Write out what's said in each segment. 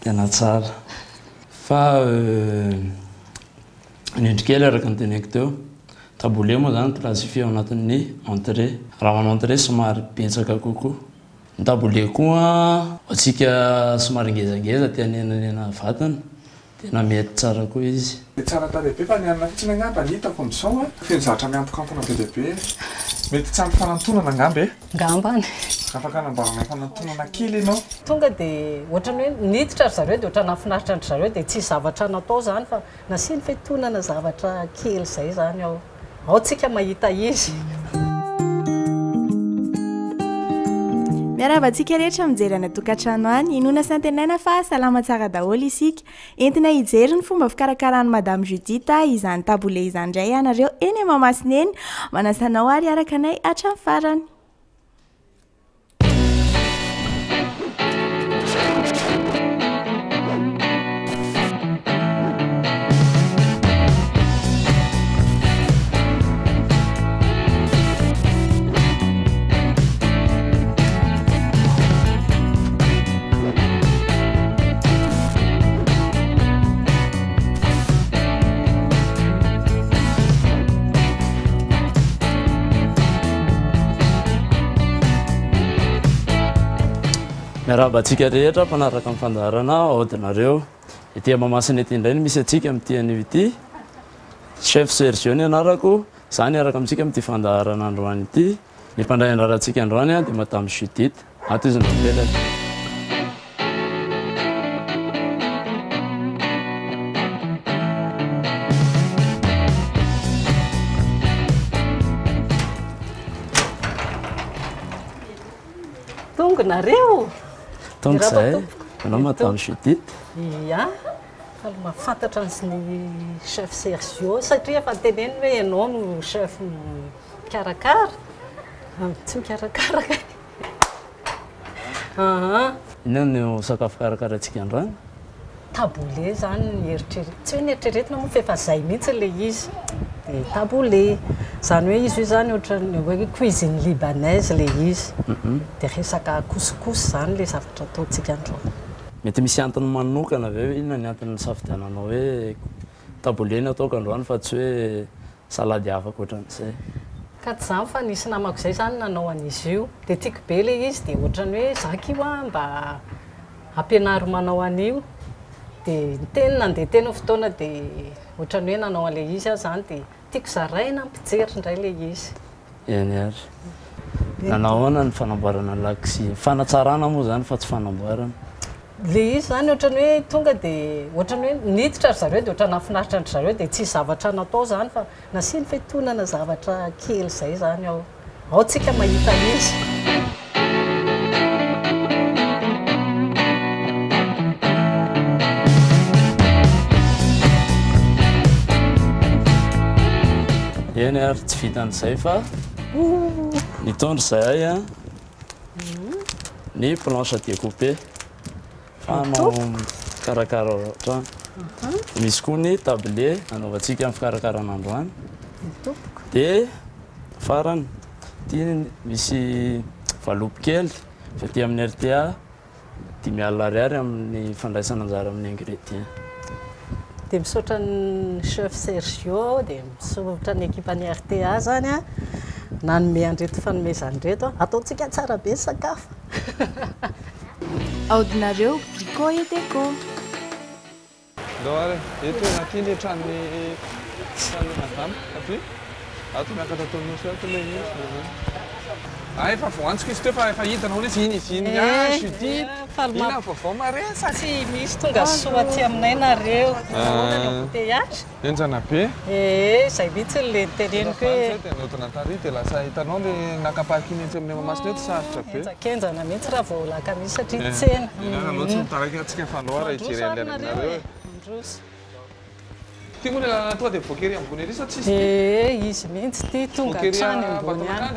tena tsara fa nendrikely araka ny teneko teo taboulet moa zany classifie ao anatin'ny entrée raha manao entrée somary betsaka kokoa ny taboulet koa atsika somary ngezangeza tianenanena vatana tena mety tsara koa izy tsara tarehibe fa nianana fotsiny angamba ny hitako am'izao feno zavatra miantokantona be lehibe mety tsy ampy fanantonana angamba e ngambany afaka anambarana fanantonana kely ianao tonga dia ohatrany hoe niditra ry zareo dia ohatry nafinaritra andry zareo dia tsy zavatra natao zany fa nasiny fetonana zavatra kely izay zany ao tsika mahita izy miaravantsika rehetra mijery ana tokantrano any inona santenaina fa salama tsara daholo isika entina hijery ny fomba fikarakarany madame Judita izany taboulet izany indray ianareo eny Mahamasina eny manasanao ary araka anay hatramin'ny farany. miarabantsika rehetra mpanaraka amin'ny fandaharana aodinareo ety Mahamasina ety indray misy atsika amin'ity an'ity chef Sergio ny anarako izany araka amintsika amin'ity fandaharana androany ity ny mpandray andrarantsika androany dia madame Judith ato izy nopelany tongonareo tonga izay anao madame Judith ia fa mahafantatra ny chef Sergio satria efa teneny hoe ianao no chef mikarakara tsy mikarakara inona no sakafo karakarantsika androany taboulet zany eritreretina tsy hoe nieritreretina moa fa efa zay mihitsy le izy dia taboulet zany hoe izy io zany ohatran'ny hoe cuisine libanaise le izy dia resaka couscous zany le zavatra ataontsika androany mety misy antony manokana avy hoe inona ny antony safidiananao hoe taboulet no ataoko androany fa tsy hoe salady afaka ohatran'izay ka tsy zany fa nisy namako izay zany nanao an'izy io dia tiako be le izy dia ohatrany hoe zaka io mba ampianaro manao an'io dia teny nandeha teny ao fotoana dia ohatrany hoe nanao an'le izy aho zany dia tiako zaraina ampijery indray le izy eny ary nanahoana ny fanamboarana laksi fanatsarana moa zany fa tsy fanamboarana le izy zany ohatrany hoe tonga dia ohatrany hoe niditra ry zareo dia ohatrany nafinaritra andry zareo dia tsy zavatra natao zany fa nasiny fetonana zavatra kely izay zany ao tsika mahita izy eny ary tsy vitan'izay fa nitondry izay a ny planche découpé fanao karakara trano misy koa ny taboulet anaovantsika amin'ny fikarakarana androany dia farany ty misy valopy kely fa ty amin'ny RTA 5,000 ariary amin'ny fandraisana anjara amin'ny ingrédient dia misaotra ny chef Sergio dia misaotra ny ekipan'ny RTA zany a nanome andreto fanomezanydreto ataontsika tsara be ny sakafo aodinareo Brico et Déco ndao ary eto anaty le tranony madame aty ato miakatra ataon'nosy ato le izy efa voantsika izy teo fa efa hitanao hoe iny izy iny Judith ina vaovao maresaka tsy misy tonga soa aty aminay nareo embouteillage enjana be zay mihitsy le teneniko hoe dia notona tary dia lasa hitanao le nakaparkiny etsy amin'ny Mahamasina eto sarotra be kenjana mihitsy raha voalaka misy satria tsena loatsy mitaraka atsika faloha raha hijery an'le aminareo ty moa ny lalana tonga dia voakery ambony ery sa tsisy izy mihitsy ty tonga trany ambony any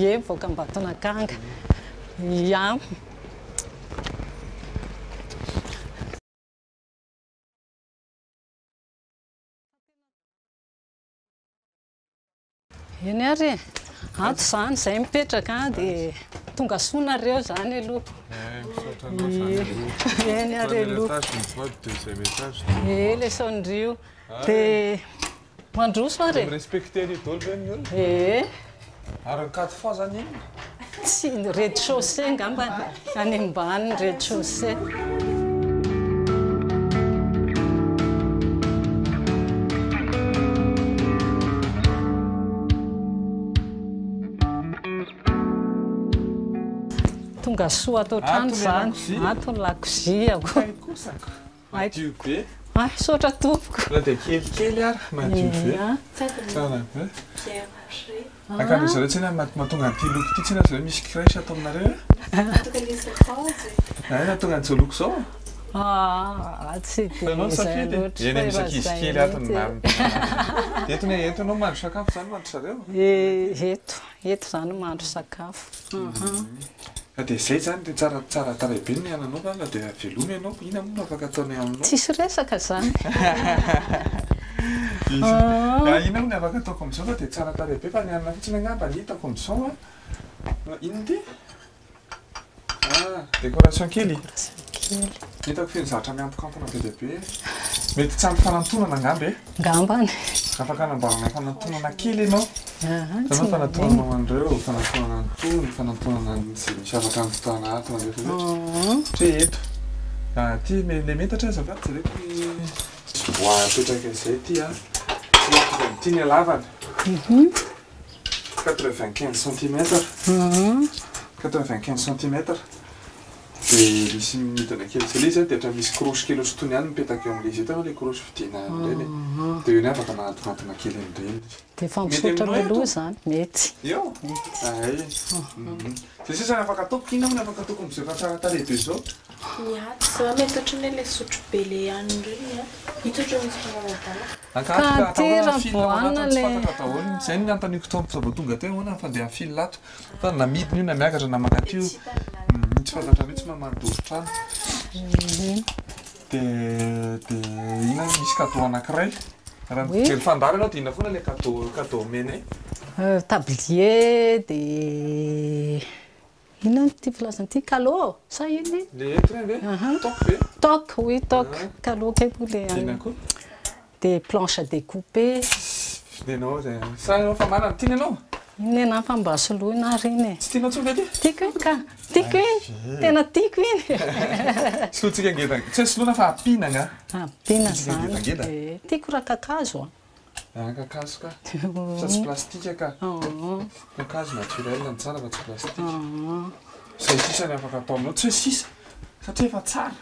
ie mivoaka Ambatonakanga ia eny ary ato zany izay mipetraka dia tonga soanareo zany aloha eny are aloha le saondrio dia mandroso are respecter les dôle ary 4 fois zany iny tsy rez-de-chaussée ngamba any ambany rez-de-chaussée tonga soa atao trano zany atony lakozia madio be saotra tompoko raha dia kelikely ary madio be tsara be akamisy reo tsena mahatonga an'ity loko ity tsena zay misy crèche atao aminareo natonga an'izao loko zao tsy dia eny misy ankizy kely atony entinao mandro sakafo zany mandro zareo eto zany mandro sakafo dia zay zany dia tsara tarabe ny miananao vanga dia veloma ianao ina moa no afaka ataonay aminao tsisy resaka zany ina moa ny afaka ataoko amin'izao fa dia tsara tarabe fa nianana fotsiny angamba ny hitako amin'izao ino ty décoration kely hitako feny zavatra miantokantona be dia be mety tsy ampy fanantonana angamba ngambany afaka anambarana fanantonana kely ianao zama fanantonana an'ireo fanantonana ny tony fanantonana zay misy afaka amin'ny fotoana atona re eto ty le metatra zavaty zareko boapetraka izay ty ty ny alavana 95 centimètre 95 centimètre dia misy midina kely zay le izy dia misy crosy kely osotony ihany mipetaka eo amin'ilay izy eto le crosy fidina ireny dia io ny afaka manatona kely amin'ireny dia fampisotra aloha zany mety io ay dia sisany afaka ataoko ina moa ny afaka ataoko amin'izay fa tsara tarehibe zao miaty za mety ohatrany le sotro be le haniny ireny hita ohatra misy fanavadala zay ny antaniko tompo zava tonga teo hoana fandeha fil lato fa namidiny io na miakatra na makatio tsy fantatra mihitsy mamandory trano dia ina misy cadeau anankiray raha mijery fandary anao dia ina foana le cadeau menay tablier dia ina ty filazan'ity calot sa iny le train ve toc ve toc oui toc calot keko le ina koa dia planche à découper dinao zay sa anao fa manana tiany anao iny ana fambasoloina reny tsy tianao tsony ve ty tiako iny ka tiako iny tena tiako iny solotsika ngeda tsy soloina fa ampina nga ampina zany tiako raha kakazo kakazo ka fa tsy plastika ka kakazo naturel ny tsara fa tsy plastika zay sisany afaka atao aminao tsy hoe sisa satria efa tsara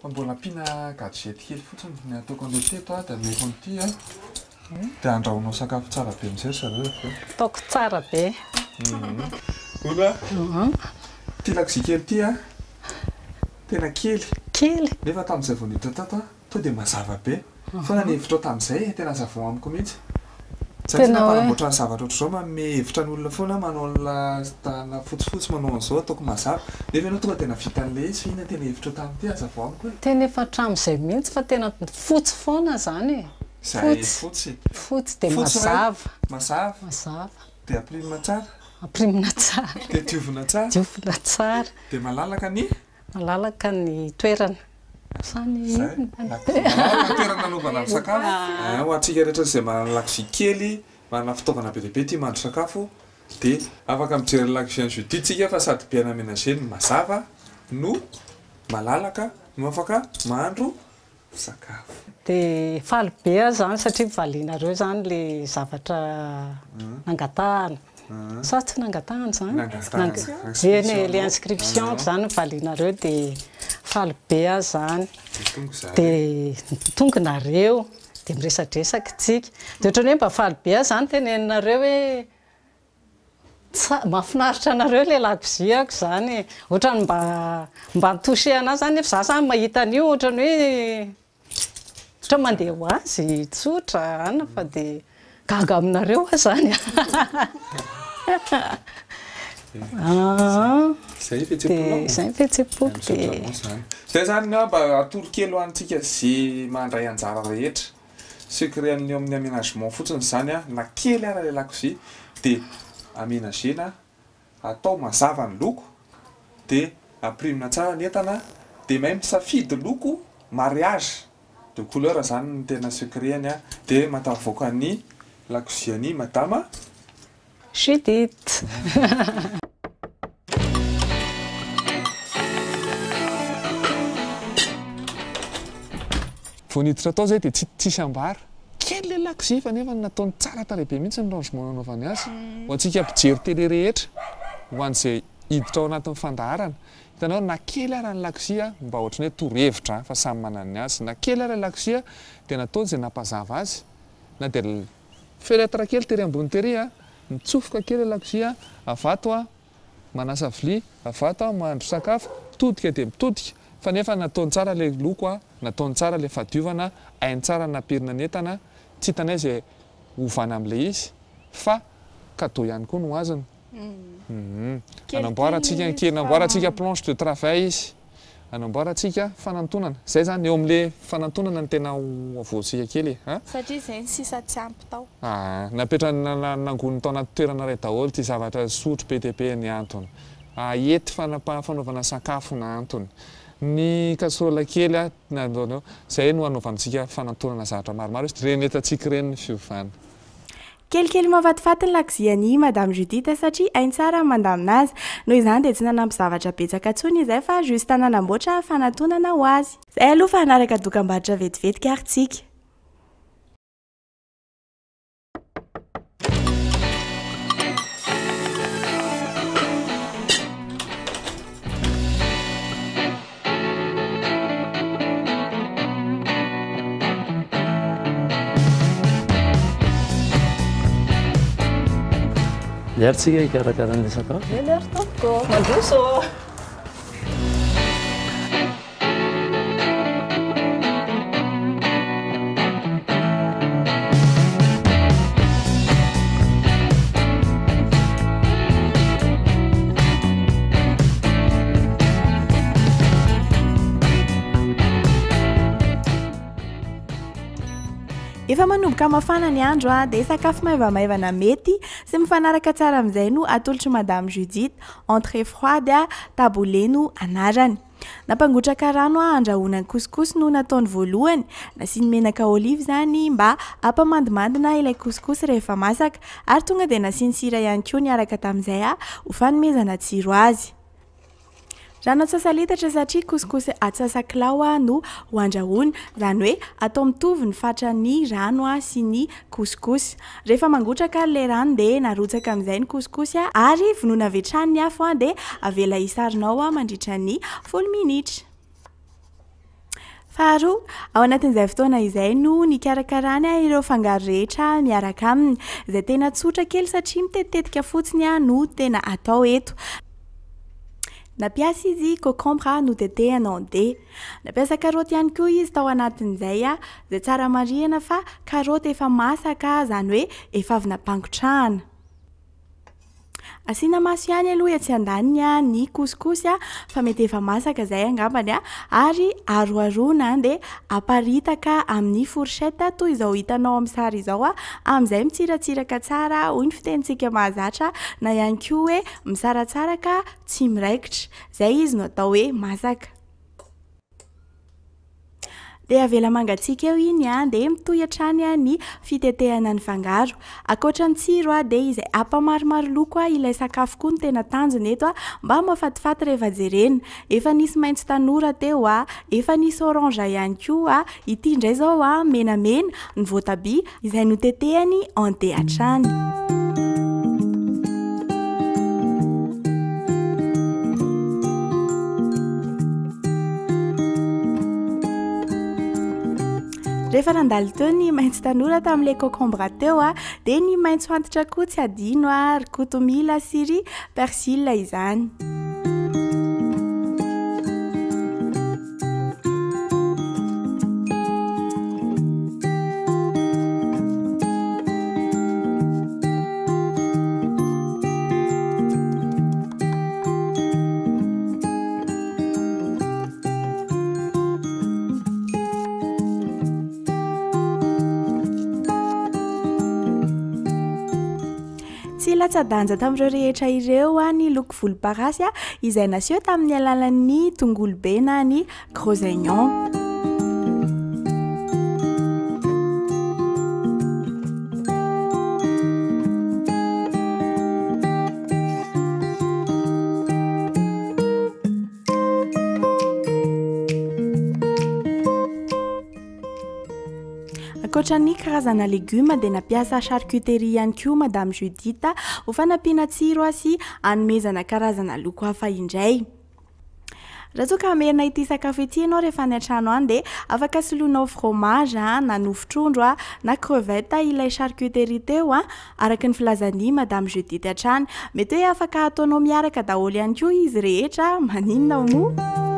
fa mbola ampina gadget kely fotsiny ny ataoko an'ilay teto dia ameko an'ity dia andrahonao sakafo tsara be amin'izay zareo ataoko tsara be ola ty lakozia kely ty tena kely nefa tamin'izay vao niditra tato to dia mazava be fa na ny hevitra ao tamin'izay tena zavao amiko mihitsy satria nampanamboatra ny zavatra ohatr'izao manome hevitra ny olona foana manao tana fotsifotsy manao an'izao ataoko mazava nefa ianao tonga tena vita an'ilay izy fa ina tena hevitra ao tamin'ity azavao amiko tena efa hatramin'izay mihitsy fa tena fotsy foana zany zay fotsy dia mazava dia aprimina tsara dia diovina tsara dia malalaka ny toerana toerana nanovana amin'ny sakafo ho antsika rehetra izay manana lakozia kely manana fitaovana be dia be ty mandro sakafo dia afaka mijery lakozia ny juditsika fa sady be anamenager ny mazava no malalaka no afaka mandro sakafo dia faly be zany satria valianareo zany le zavatra nangatahana sa tsy nangatahana zany le inscription zany valianareo dia faly be zany dia tongonareo dia miresadresaka tsika dia ohatrany hoe mba faly be zany teneninareo hoe mahafinaritra anareo le lakoziako zany ohatrany mba ntosehana zany efa za zany mahita an'io ohatrany hoe otra mandeha ho azy tsotra ana fa dia gaga aminareo zany zay fihetsem-poko zay zany mba atorokely ho antsika zay mandray anjara rehetra secret an'io amin'ny aménagement fotsiny zany na kely ara le lakozia dia aménagena atao mazava ny loko dia amprimina tsara ny entana dia mahay misafidy loko mariage de couleur zany ny tena secret-ny a dia matavoaka ny lakoziany madama Judith. vao niditra tao zay dia tsisy ambara kely le lakozy fa nefa nataony tsara tarehibe mihitsy ny rangement nanaovany azy ho antsika mpijery tele rehetra ho an'izay hiditra ao anatin'ny fandaharana hitanao na kely ara ny lakozy mba ohatrany hoe torohevitra fa samy manana ny azy na kely ara ny lakozy dia nataony izay nampazava azy na dia fenêtre kely tery ambony tery mitsofoka kely lakozy avato manasa vilia avato mahandro sakafo mitodika dia mitodika fa nefa nataony tsara le loko nataony tsara le fadiovana hainy tsara nampirina ny entana tsy hitanay izay ovana amin'ilay izy fa cadeau ihany koa no azony anamboarantsika planche de travail izy anamboarantsika fanantonana zay zany eo amin'le fanantonana ny tena avoantsika kely satria zay ny sisa tsy ampy tao napetrana nangony tao anaty toerana ray daholo ty zavatra sotro PTP ny antony ety fanaovana sakafo na antony ny casserole kely nanao zay no anaovantsika fanantonana zavatra maromaro izy reny etantsika reny ny fiovana kelikely mavatifaty ny lakoziany madame Judith satria hainy tsara mandamina azy noho izany dia tsy nanampy zavatra betsaka ntsony izay fa juste nanamboatra fanantonana ho azy zay aloha fa hanaraka dokam-barotra vetivetika ary tsika Liaritsika hikarakara an'ilay sakafo. Liary tompoko, mandroso. efa manomboka mafana ny andro dia sakafo maivamaivana mety sy mifanaraka tsara amin'izay no atolotry madame Judith entrée froide taboulet no anarany nampangotraka rano andrahoana ny couscous no nataony voalohany nasiany menaka olive zany mba hampamandimandina ilay couscous rehefa masaka ary tonga dia nasiany sira ihany koa niaraka tamin'izay ho fanomezana tsiro azy rano atsasalitatra satria couscous atsasakilao no hoandrahoana zany hoe atao mitovy ny fatran'ny rano sy ny couscous rehefa mangotraka le rano dia narotsaka amin'izay ny couscous ary vonoina avy hatrany ny afo dia avela hisarinao mandritra ny 10 minitra faharoa ao anatin'izay fotoana izay no nikarakarany ireo fangaro rehetra miaraka aminy izay tena tsotra kely satria mitetitetika fotsiny no tena atao eto napiasa izy concombre notetehana de napiasa karoty ihany koa izy tao anatin'izay zay tsara marihana fa karoty efa masaka zany hoe efa avy nampangotrahana asiana maso ihany aloha tsy andaniny ny couscous fa mety efa masaka zay angambany ary aroarona dia aparitaka amin'ny fourchette toy izao hitanao amin'ny sary izao amin'izay mitsiratsiraka tsara hoy ny fitentsika mahazatra na ihany koa hoe misaratsaraka tsy miraikitra zay izy no atao hoe masaka dia avela mangatsika eo iny dia mitoy hatrany ny fitetehana ny fangaro akoatra ny tsiro dia izay ampamaromaro loko ilay sakafo koa no tena tanjona eto mba mafatifaty rehefa jerena efa nisy maitso tanora teo efa nisy orange ihany koa ity indray zao menamena ny voatabia izay notetehany ante hatrany rehefa nandalo teo ny maitso tanora tamin'ilay concombre teo dia ny maitso antitra koa tsy adino ary kotomila sy persil izany tsy latsa-danja tamin'ireo rehetra ireo ny loko volomparasy izay naseho tamin'ny alalan'ny tongolo be na ny gros oignon. Ankoatran'ny karazana legioma dia nampiasa charcuterie ihany koa Madame Judith ho fanampiana tsiro sy hanomezana karazana loko hafa indray. Raha toa ka merina ity sakafo ity ianao rehefa any an-trano any dia afaka soloinao fromage na nofi-trondro na crevette ilay charcuterie teo araka ny filazan'ny Madame Judith hatrany. Mety hoe afaka ataonao miaraka daholo ihany koa izy rehetra, maninona moa?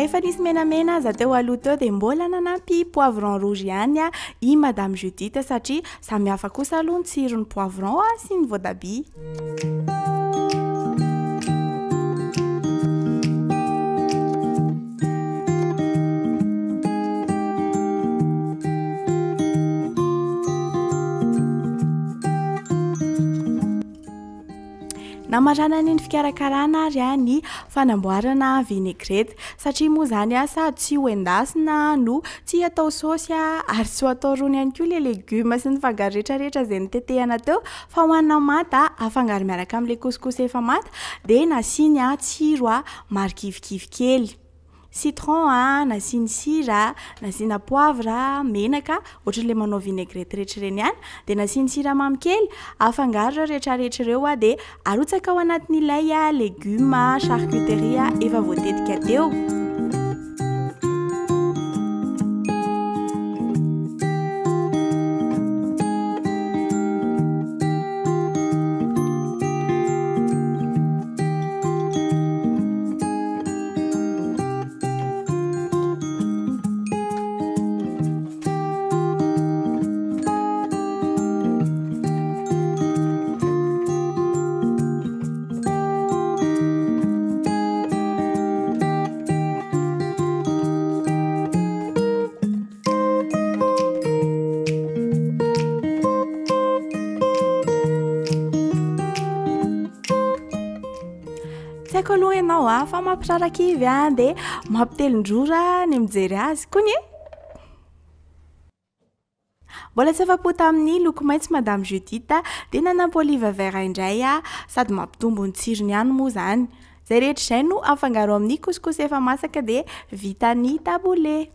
Efa nisy menamena za teo aloha teo dia mbola nanampy poivron rouge ihany i Madame Judith satria samihafa kosa aloha ny tsirony poivron sy ny voatabia. Namarana ny fikarakarana ary ny fanamboarana vinaigrette satria moa zany sady tsy ho endasina no tsy atao saosy ary tsy atao rony ihany koa le legioma sy ny fangaro rehetrarehetra izay nitetehana teo fa hohanina mata afangaro miaraka amin'ilay couscous efa mata dia nasiany tsiro marikivikivy kely. Citron nasiany sira, nasiana poivre, menaka ohatran'ilay manao vinaigrette rehetra ireny ihany dia nasiany siramamy kely afangaro rehetrarehetra ireo dia arotsaka ao anatin'ilay legioma charcuterie efa voatetika teo. Tsako aloha ianao fa mampirara kivy dia mampitelin-drora ny mijery azy kony. Mbola tsy afa-po tamin'ny loko maitso Madame Judith dia nanampy olive vert indray sady mampitombo ny tsirony ihany moa zany. Izay rehetra izay no afangaro amin'ny couscous efa masaka dia vita ny taboulé.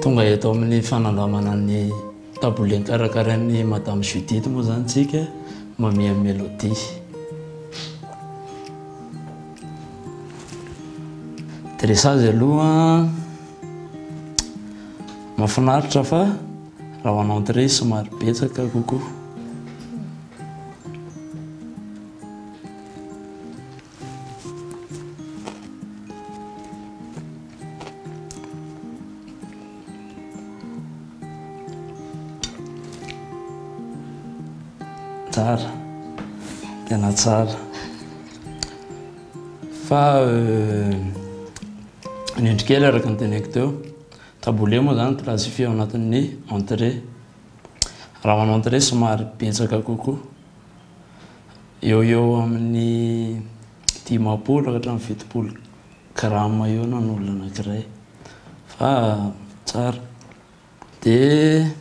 Tonga eto amin'ny fanandramana ny taboulé karakarain'ny Madame Judith moa zany tsika mamia mélodie. Dressage aloha mahafinaritra fa raha ho entrée somary betsaka kokoa. Tsara, tena tsara. Fa ny endrikely araka ny teneko teo, taboulé moa zany classifie ao anatin'ny entrée. Raha ho entrée somary betsaka kokoa. Eo amin'ny 10 ka hatramin'ny 20 gramma eo na n'olona anankiray. Fa tsara. Dia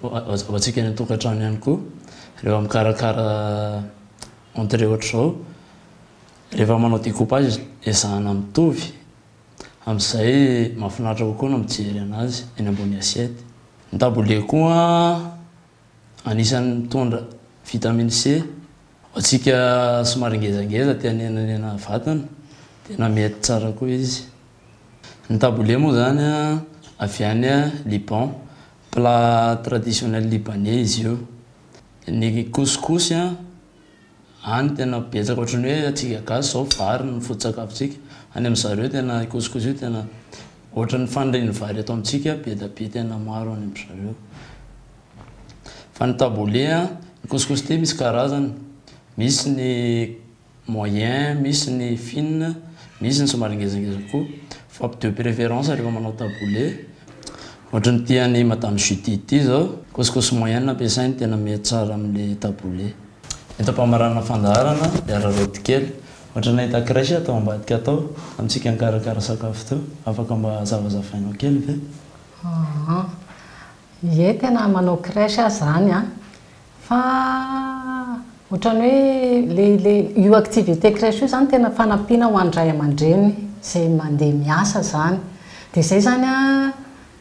ho antsika ny tokantrano ihany koa. Rehefa mikarakara entrée ohatr'izao rehefa manao découpage ezahana mitovy amin'izay mahafinaritra kokoa no mijery anazy eny ambony assiette. Ny taboulet koa anisan'ny mitondra vitamine C atsika somary ngezangeza tianenanena vatana tena mety tsara koa izy. Ny taboulet moa zany avy any Liban, plat traditionnel libanais izy io. Ny couscous any tena betsaka ohatrany hoe atsika gasy zao vary ny foto-tsakafotsika, any amin'zareo tena couscous io tena ohatrany faniriny vary atao amintsika be da be tena maro any amin'zareo. Fa ny taboulet ny couscous ty misy karazany, misy ny moyen, misy ny fine, misy ny somary ngezangeza koa. Fa de préférence rehefa manao taboulet ohatrany tiany madame Judith ty zao couscous moyenne ampiasainy tena mety tsara amin'le taboulet. Eto mpamarana fandaharana dia araroty kely ohatrany ahita crèche atao ambadika atao amintsika nikarakara sakafo teo, afaka mba zavazavainao kely ve? Ie tena manao crèche zany fa ohatrany hoe le io activité crèche io zany tena fanampiana ho andray aman-dreny zay mandeha miasa zany, dia zay zany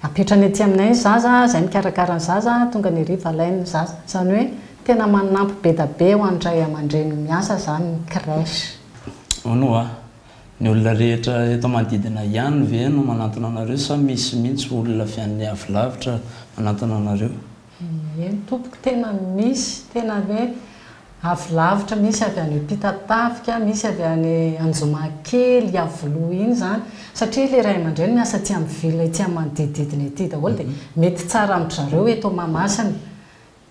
apetrany aty aminay zaza zay mikarakara ny zaza tonga ny riva alainy zaza, zany hoe tena manampy be da be ho andray aman-dreny miasa zany ny crèche. Ono ny olona rehetra eto manodidina ihany ve no manantona anareo sa misy mihitsy olona avy any avy lavitra manantona anareo? Ie tompoko tena misy tena hoe avy lavitra, misy avy any Pitatafika, misy avy any Anjomakely, Avoloa iny zany, satria le ray aman-dreny miasa aty amin'ny ville aty amin'ny manodididina aty daholo dia mety tsara amin'zareo eto Mahamasina,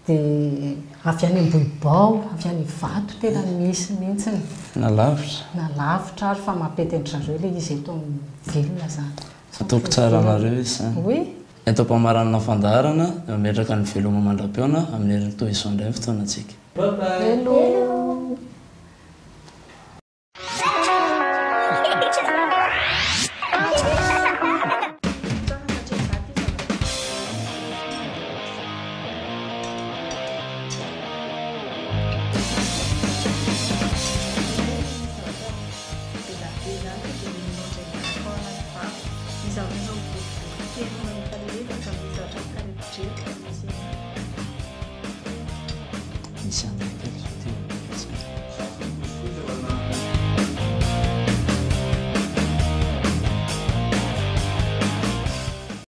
dia avy any Ambohibao, avy any Ivato tena misy mihitsy na lavitra ary fa mampety an-drareo le izy eto amin'ny ville zany. Ataoko tsara anareo izy zany. Oui. Eto mpamarana fandaharana metraka ny veloma mandram-peona amin'ny heriny toy izao indray fotoanantsika. Bye bye. Hello. Misy